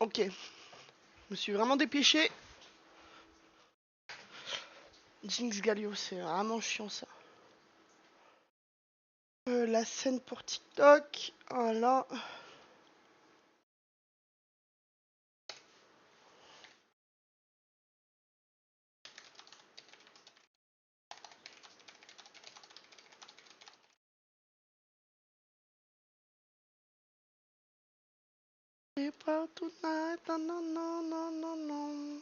Ok. Je me suis vraiment dépêché. Jinx Galio, c'est vraiment chiant ça. La scène pour TikTok. Voilà. C'est pas tonight, non, non, non, non, non, non.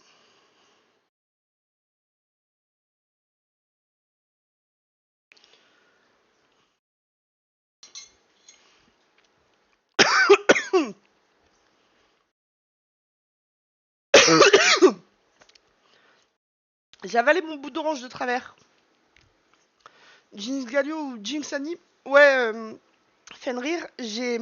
J'ai avalé mon bout d'orange de travers. Jinx Galio ou Jinx Annie. Ouais, Fenrir, j'ai...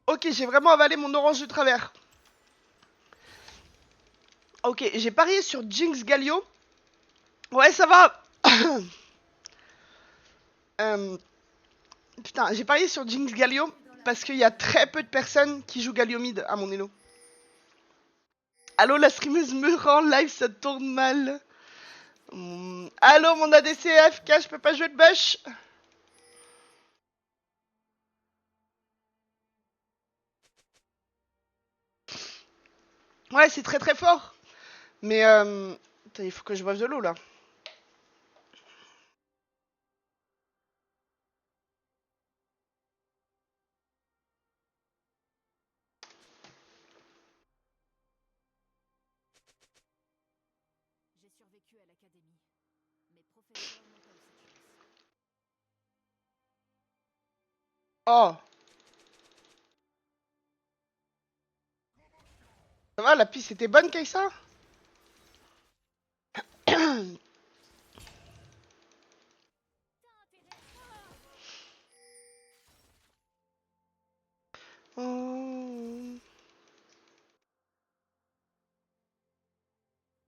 Ok, j'ai vraiment avalé mon orange de travers. Ok, j'ai parié sur Jinx Galio. Ouais, ça va. Putain, j'ai parié sur Jinx Galio parce qu'il y a très peu de personnes qui jouent Galio mid à mon elo. Allô, la streameuse me rend live, ça tourne mal. Allô, mon ADC AFK, je peux pas jouer de bush. Ouais, c'est très très fort. Mais attends, il faut que je boive de l'eau là. J'ai survécu à l'académie. Mes professeurs n'ont pas eu cette chance. Oh, ça va, la piste était bonne, Kaisa. On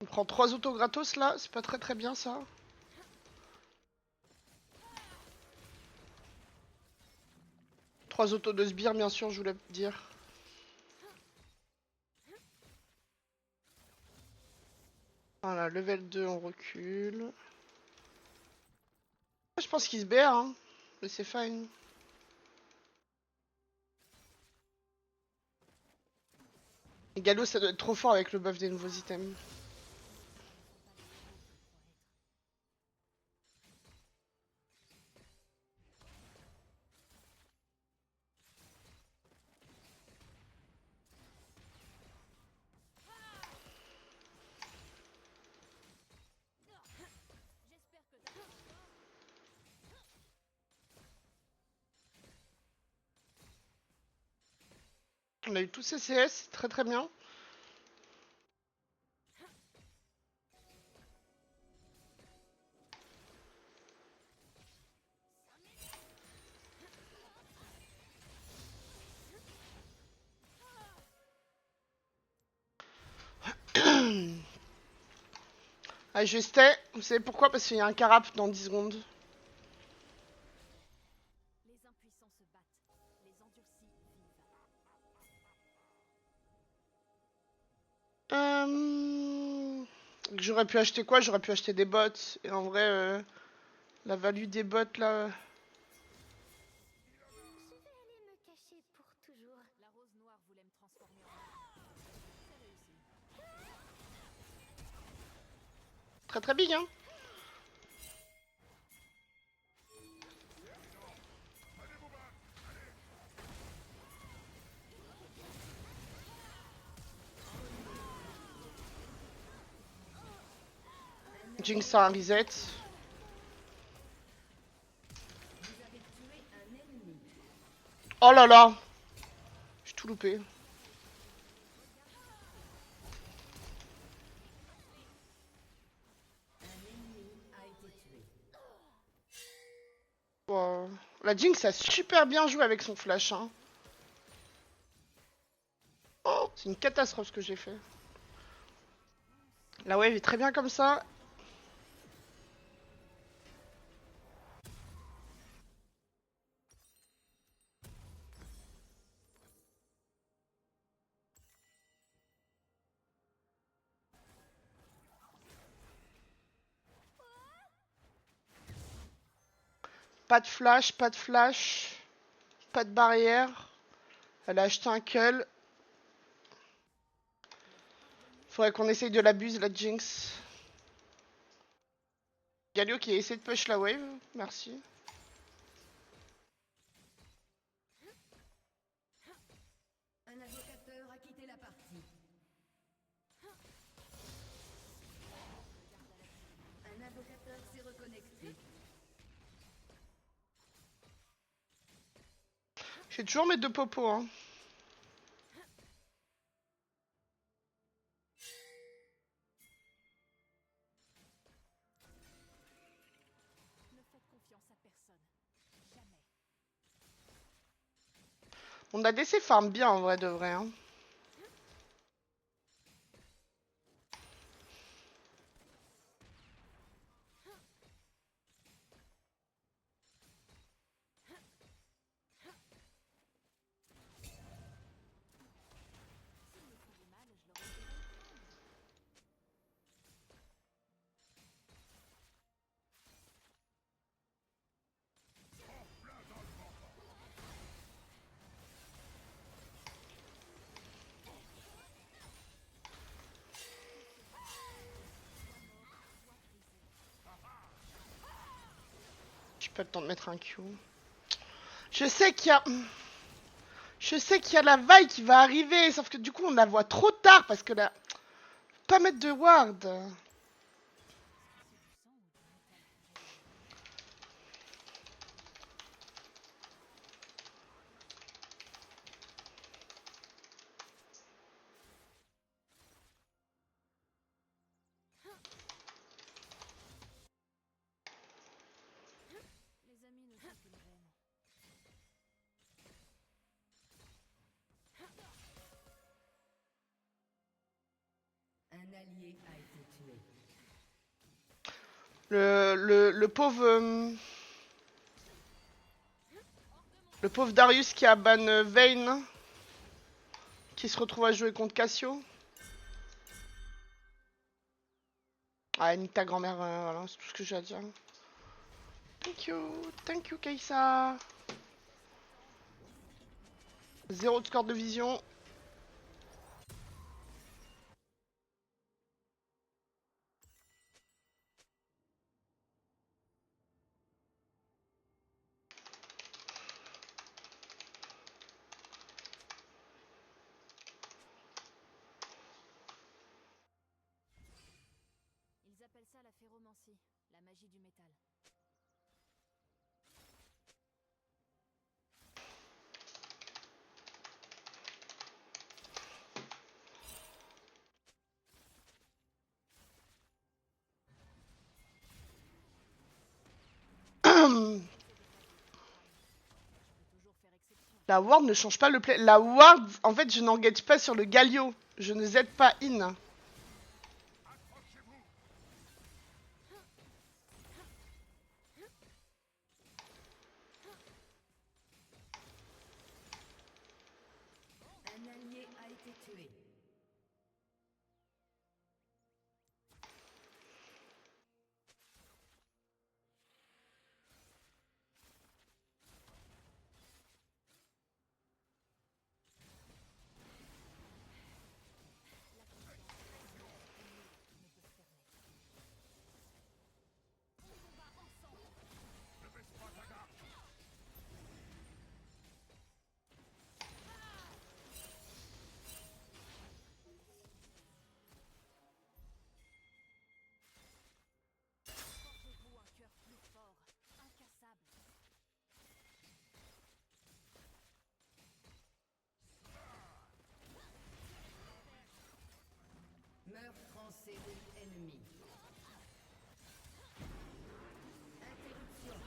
prend 3 autos gratos là, c'est pas très très bien ça. Trois autos de sbire bien sûr, je voulais dire. Voilà, level 2 on recule. Je pense qu'il se BR hein, mais c'est fine. Et Gallo ça doit être trop fort avec le buff des nouveaux items. On a eu tous ces CS, très très bien. Ah, je stay. Vous savez pourquoi? Parce qu'il y a un carap dans 10 secondes. Les impuissants se battent. Les endurcis vivent. J'aurais pu acheter quoi? J'aurais pu acheter des bots. Et en vrai, la value des bots là. Je vais aller me cacher pour toujours. La rose noire voulait me transformer en arme. C'est réussi. Très très big hein. Jinx a un reset. Oh là là. J'ai tout loupé. Wow. La Jinx a super bien joué avec son flash hein. Oh, c'est une catastrophe ce que j'ai fait. La wave est très bien comme ça. Pas de flash, pas de flash. Pas de barrière. Elle a acheté un cull. Faudrait qu'on essaye de l'abuse, la Jinx. Galio qui a essayé de push la wave. Merci. Un invocateur a quitté la partie. Un invocateur s'est reconnecté. J'ai toujours mes 2 popos, hein. Ne faites confiance à personne. Jamais. On a ADC farm bien en vrai de vrai, hein. S'il me faisait mal, je l'aurais fait. J'ai pas le temps de mettre un Q. Je sais qu'il y a... Je sais qu'il y a la vaille qui va arriver, sauf que du coup on la voit trop tard parce que là... Pas mettre de ward. Les amis ne sont qu'une veine. Un allié a été tué. Le pauvre... le pauvre Darius qui a ban Vayne. Qui se retrouve à jouer contre Cassio. Ah, nique ta grand-mère, voilà, c'est tout ce que j'ai à dire. Thank you Kaisa. 0 de score de vision. Ils appellent ça la phéromancie, la magie du métal. La ward ne change pas le play. La ward, en fait, je n'engage pas sur le Galio. Je ne Z pas in. Un allié a été tué. Forgez-vous un cœur plus fort, incassable. Meurtre en cellule ennemie. Interruption.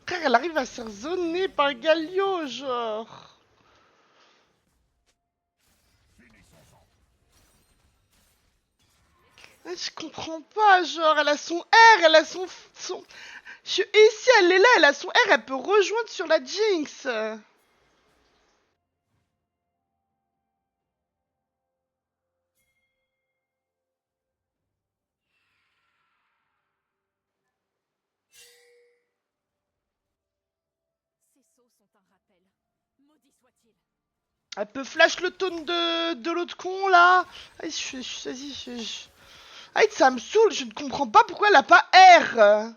Frère, elle arrive à se faire zoner par Galio, genre. Je comprends pas, genre, elle a son R, elle a son... Et si elle est là, elle a son R, elle peut rejoindre sur la Jinx. Ces sauts sont un rappel. Maudit soit-il. Elle peut flash le taunt de l'autre con, là. Aïe, Aïe, ça me saoule, je ne comprends pas pourquoi elle a pas R.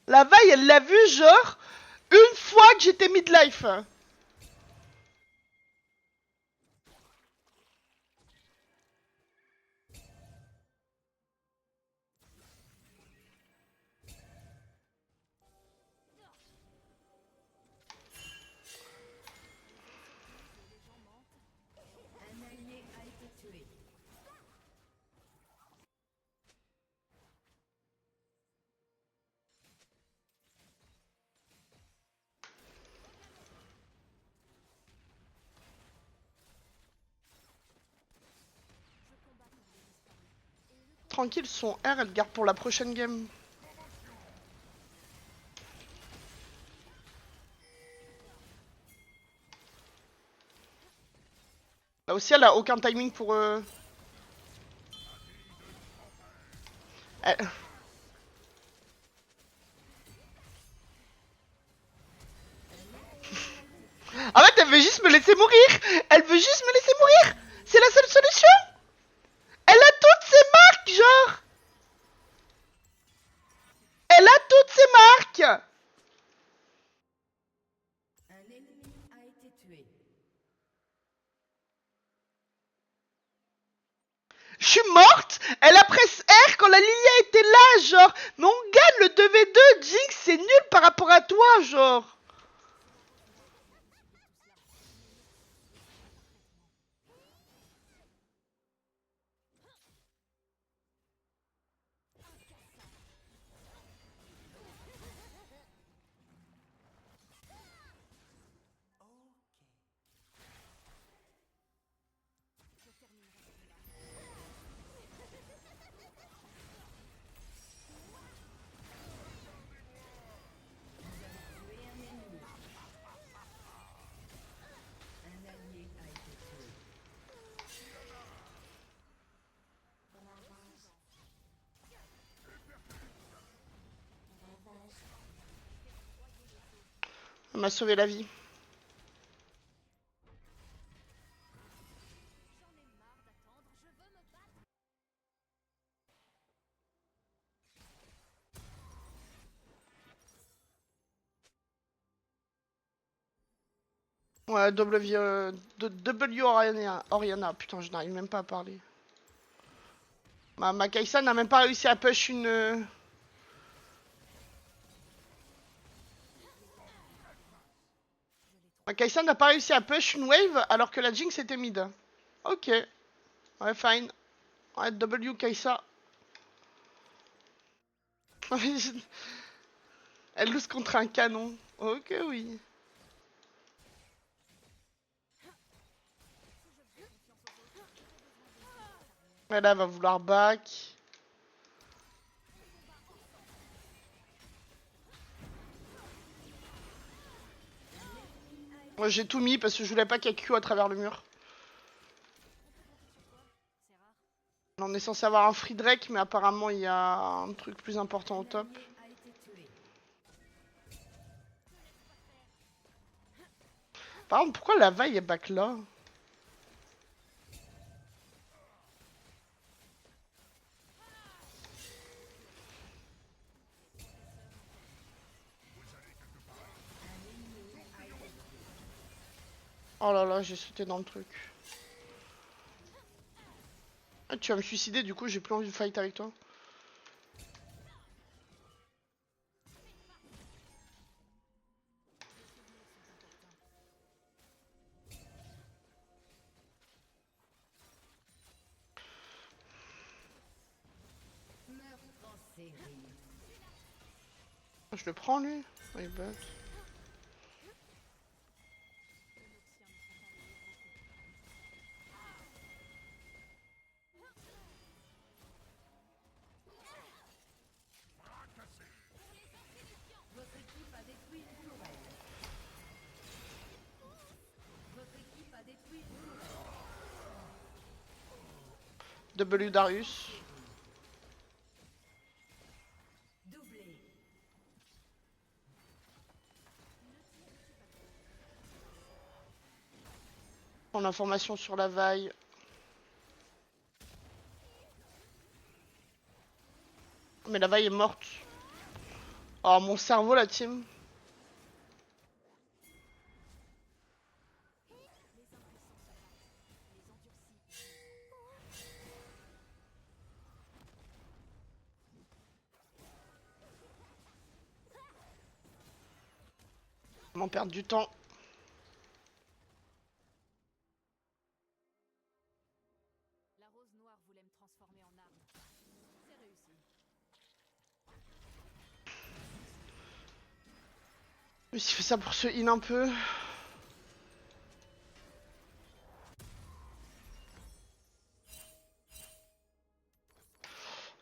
La vaille, elle l'a vu, genre, une fois que j'étais midlife. Un allié a été tué. Tranquille, son R, elle garde pour la prochaine game. Là aussi, elle a aucun timing pour... Elle... En fait, elle veut juste me laisser mourir. Elle veut juste me laisser mourir. C'est la seule solution. Elle a toutes ses marques, genre. Elle a toutes ses marques. Un ennemi a été tué. Je suis morte. Elle a pressé R quand la Lilia était là, genre. Mais on gagne le 2v2. Jinx, c'est nul par rapport à toi, genre. Tué un ennemi. Un allié a été tué. Elle m'a sauvé la vie. Ouais, W Oriana. Putain, je n'arrive même pas à parler. Ma Kai'Sa n'a même pas réussi à push une... Ma Kai'Sa n'a pas réussi à push une wave alors que la Jinx était mid. Ok. Ouais, fine. Ouais, W Kai'Sa. Elle lose contre un canon. Ok, oui. Elle là, va vouloir back. Moi, j'ai tout mis parce que je voulais pas qu'il y ait Q à travers le mur. On est censé avoir un free Drake, mais apparemment, il y a un truc plus important au top. A été tué. Par contre, pourquoi la vaille est back là? Oh là là, j'ai sauté dans le truc. Ah, tu vas me suicider, du coup, j'ai plus envie de fight avec toi. Meurtre en série. Je le prends, lui. Oui, back. W Darius. Doublé. En information sur la vaille. Mais la vaille est morte. Oh mon cerveau la team. Comment perdre du temps. La rose noire voulait me transformer en arme. C'est réussi. Mais s'il fait ça pour se heal un peu.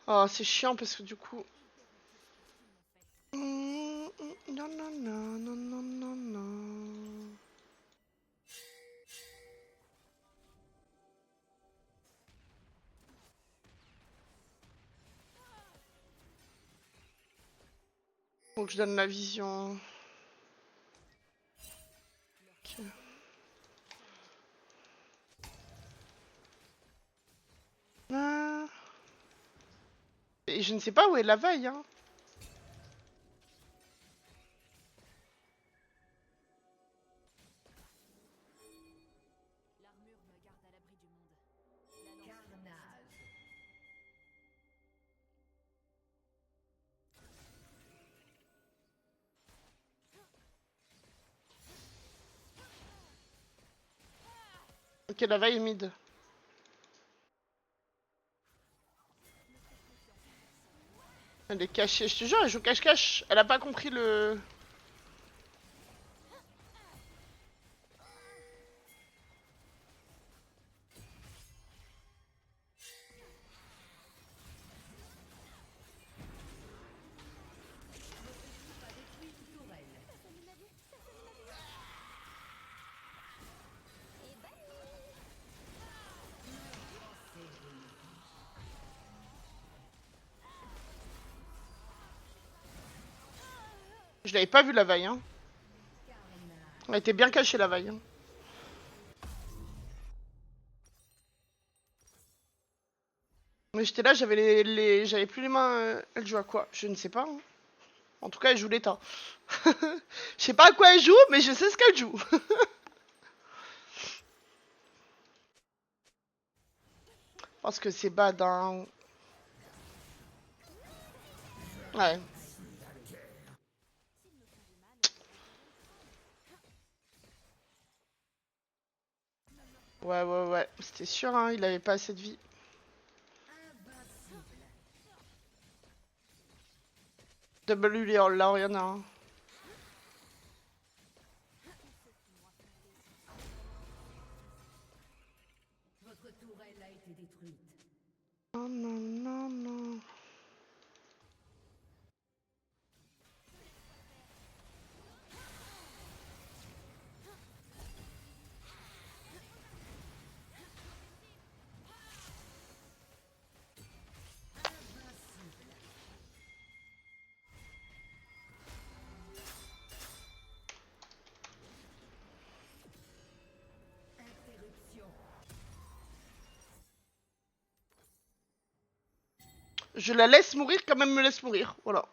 Oh c'est chiant parce que du coup. Non non non non non non non. Faut que je donne la vision. Ok. Ah. Et je ne sais pas où est la vaille hein. L'armure me garde à l'abri du monde. La lance Carnage. Ok la vaille est mid. Elle est cachée, je te jure, elle joue cache-cache. Elle a pas compris le... Je l'avais pas vu la vaille hein. Elle était bien cachée la vaille hein. Mais j'étais là, j'avais j'avais plus les mains. Elle joue à quoi? Je ne sais pas. Hein. En tout cas, elle joue l'état. Je sais pas à quoi elle joue, mais je sais ce qu'elle joue. Parce que c'est bad hein. Ouais. Ouais, ouais, ouais. C'était sûr, hein, il avait pas assez de vie. Invincible. W, là, il y en a un. Votre tourelle a été détruite. Non, non, non, non. Interruption. Je la laisse mourir quand même me laisse mourir. Voilà.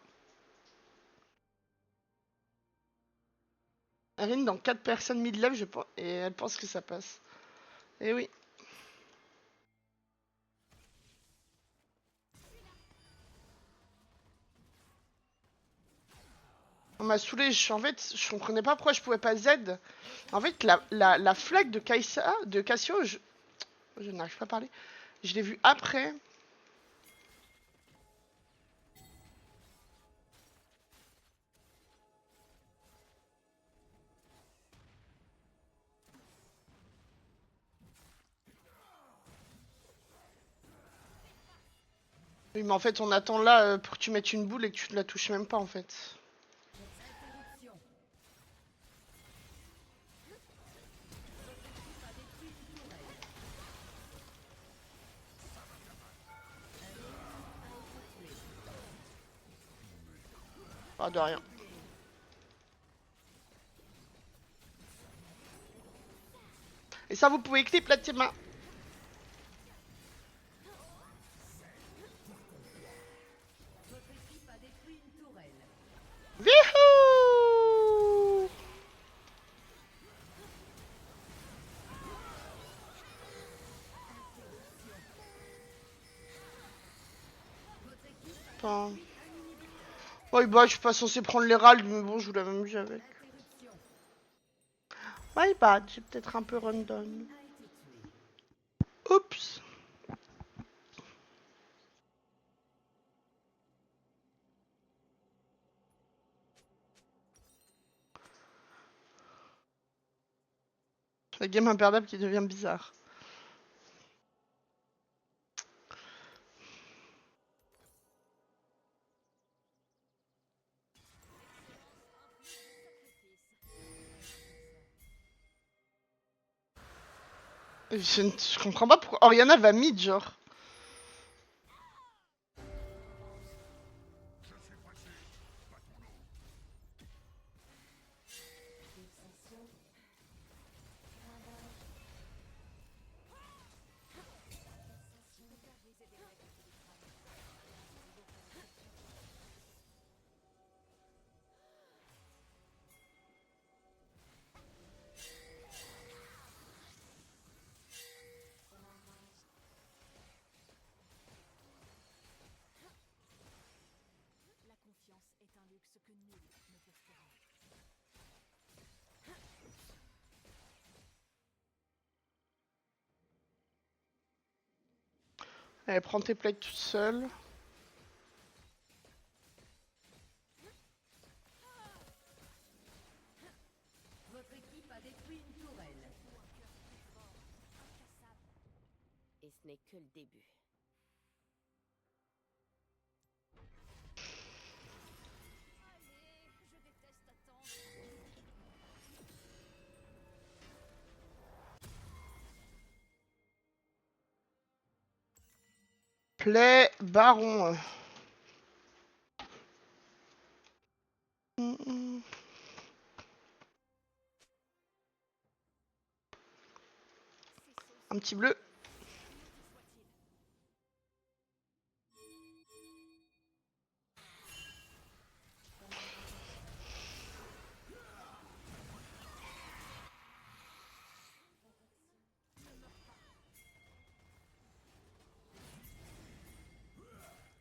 Erin dans 4 personnes mid-level, je pense. Et elle pense que ça passe. Eh oui. On m'a saoulé. En fait, je comprenais pas pourquoi je pouvais pas Z. En fait, la flag de Kaisa, de Cassio, je n'arrive pas à parler. Je l'ai vu après. Oui, mais en fait, on attend là pour que tu mettes une boule et que tu ne la touches même pas en fait. Interruption. Pas de rien. Et ça, vous pouvez clip la team. Hein. Votre équipe a détruit une tourelle. Wouhou! Votre équipe a Attends. détruit un inhibiteur. Ouais, bah, je suis pas censé prendre les râles, mais bon, je vous l'avais mis avec. Interruption. My bad, j'ai peut-être un peu random. A été tué. Oups. La game imperdable qui devient bizarre. Je comprends pas pourquoi Oriana va mid, genre. La confiance est un luxe que nul ne peut se rendre. Allez, prends tes plaques toute seule. Votre équipe a détruit une tourelle. Et ce n'est que le début. Allez, je déteste attendre. Play baron. Un petit bleu.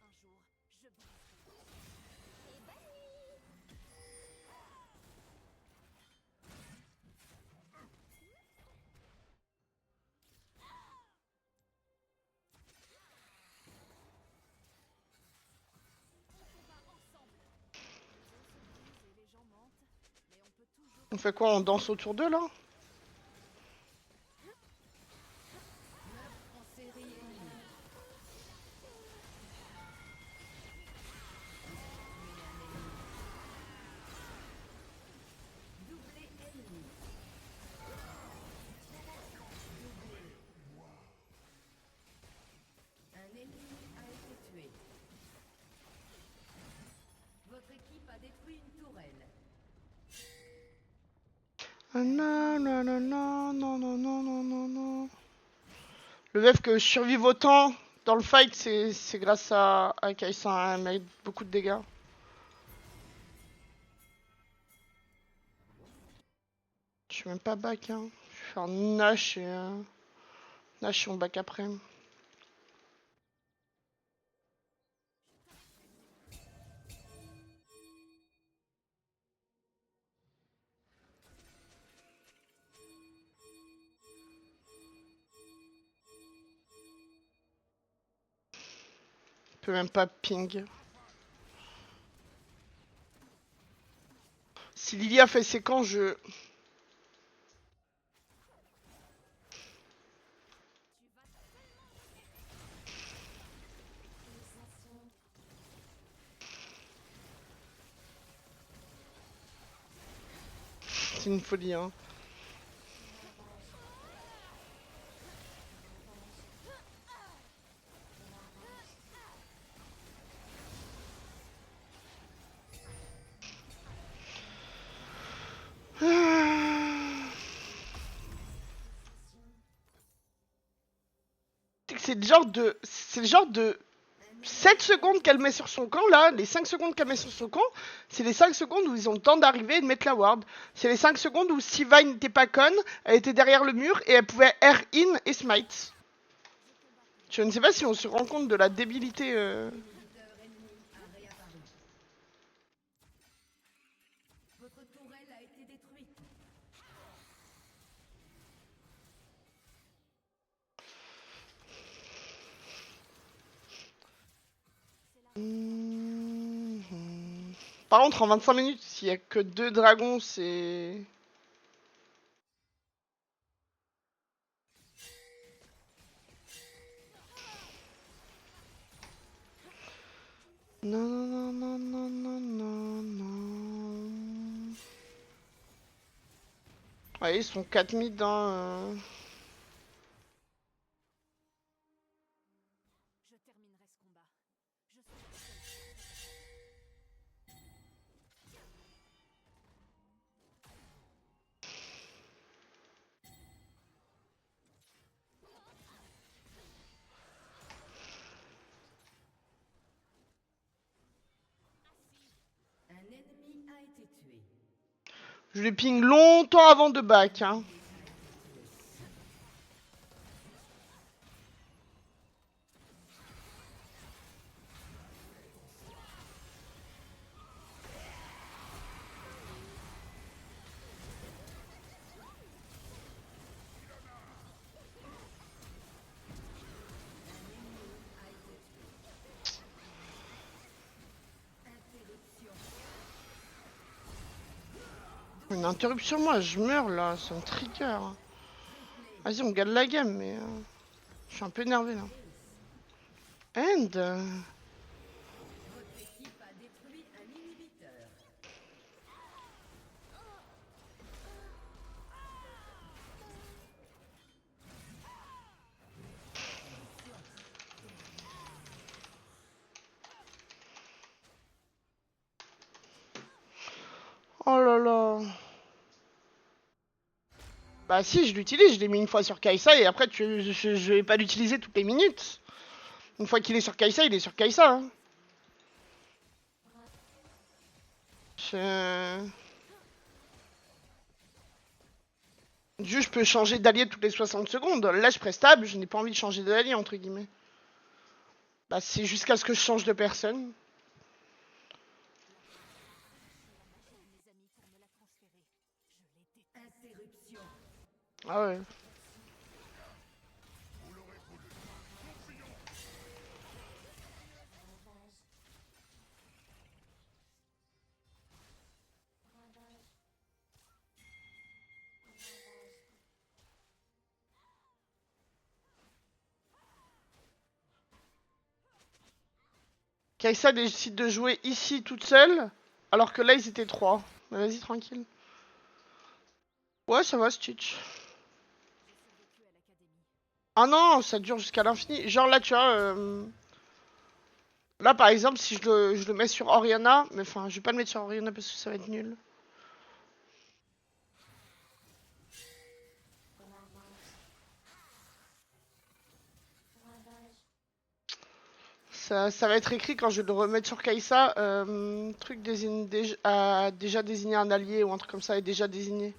Un jour, je briserai. Et bonne nuit. On va ensemble. Les os se brisent et les gens mentent, mais on peut toujours. On fait quoi? On danse autour d'eux là? En série éliminé. Doublé ennemi. Un ennemi a été tué. Votre équipe a détruit une tourelle. Ah, non, non, non, non, non, non, non, non, non, non. Le fait que je survive autant dans le fight, c'est grâce à Kai'Sa. Hein, elle mérite beaucoup de dégâts. Je suis même pas back. Hein. Je vais faire Nash et Nash et on back après. Je peux même pas ping. Si Lilia fait ses camps, je... C'est une folie, hein. c'est le genre de 7 secondes qu'elle met sur son camp là, les 5 secondes qu'elle met sur son camp, c'est les 5 secondes où ils ont le temps d'arriver et de mettre la ward. C'est les 5 secondes où Sylvain n'était pas conne, elle était derrière le mur et elle pouvait air in et smite. Je ne sais pas si on se rend compte de la débilité. Votre tourelle a été détruite. Par contre, en 25 minutes, s'il y a que 2 dragons, c'est... Non, non, non, non, non, non, non. Ouais, ils sont 4 mid, hein. Je terminerai ce combat. Je Un ennemi a été tué. Je les ping longtemps avant de back, hein. Une interruption, moi, je meurs là, ça me trigger. Vas-y, on gagne la game, mais... je suis un peu énervé là. End Votre équipe a détruit un inhibiteur. Oh là là. Bah si, je l'utilise, je l'ai mis une fois sur Kai'Sa et après je vais pas l'utiliser toutes les minutes. Une fois qu'il est sur Kai'Sa, il est sur Kai'Sa. Hein. Juste, je peux changer d'allié toutes les 60 secondes. Là, je prestable, je n'ai pas envie de changer d'allié, entre guillemets. Bah, c'est jusqu'à ce que je change de personne. Interruption. Ah ouais. Kai'Sa décide de jouer ici toute seule, alors que là, ils étaient 3. Bah, vas-y, tranquille. Ouais, ça va, Stitch. Ah non, ça dure jusqu'à l'infini. Genre là, tu vois... Là, par exemple, si je le mets sur Oriana... Mais enfin, je vais pas le mettre sur Oriana parce que ça va être nul. Ça va être écrit quand je vais le remettre sur Kai'Sa. Truc désigne, a déjà désigné un allié ou un truc comme ça est déjà désigné.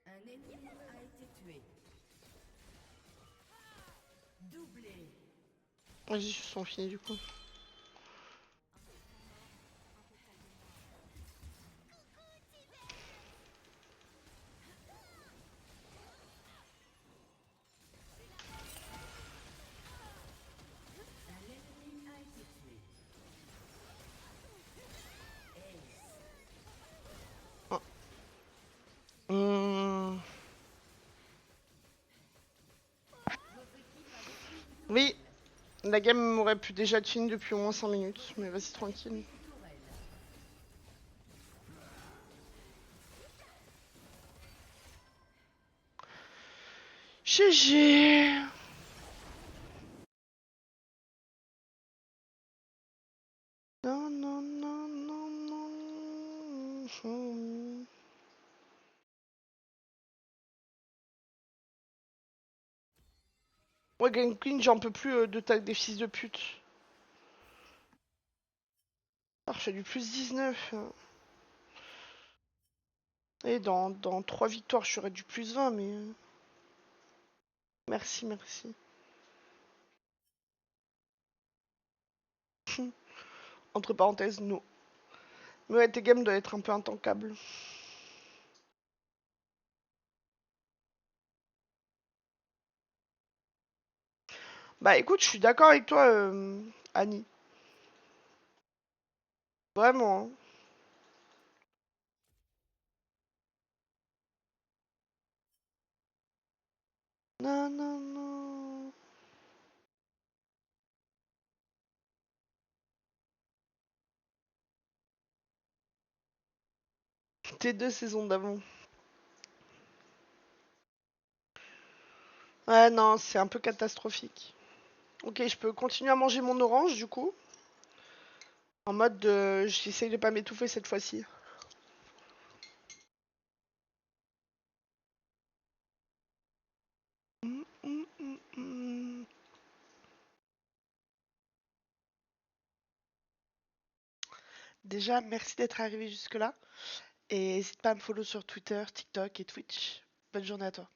Un ennemi a été tué. Doublé. Vas-y, ils sont finis du coup. Un ennemi a été tué. Hum. Oui, la game aurait pu déjà être finie depuis au moins 5 minutes, mais vas-y tranquille. GG. Non, non, non, non, non. Ouais, Game Queen, j'en peux plus de des fils de pute. Alors, je fais du plus 19. Et dans 3 victoires, je serais du plus 20, mais... Merci, merci. Entre parenthèses, no. Mais ouais, tes games doivent être un peu intankables. Bah écoute, je suis d'accord avec toi, Annie. Vraiment, hein. Non, non, non. Tes 2 saisons d'avant. Ouais, non, c'est un peu catastrophique. Ok, je peux continuer à manger mon orange, du coup. En mode, j'essaye de pas m'étouffer cette fois-ci. Hum, hum, hum, hum. Déjà, merci d'être arrivé jusque-là. Et n'hésite pas à me follow sur Twitter, TikTok et Twitch. Bonne journée à toi.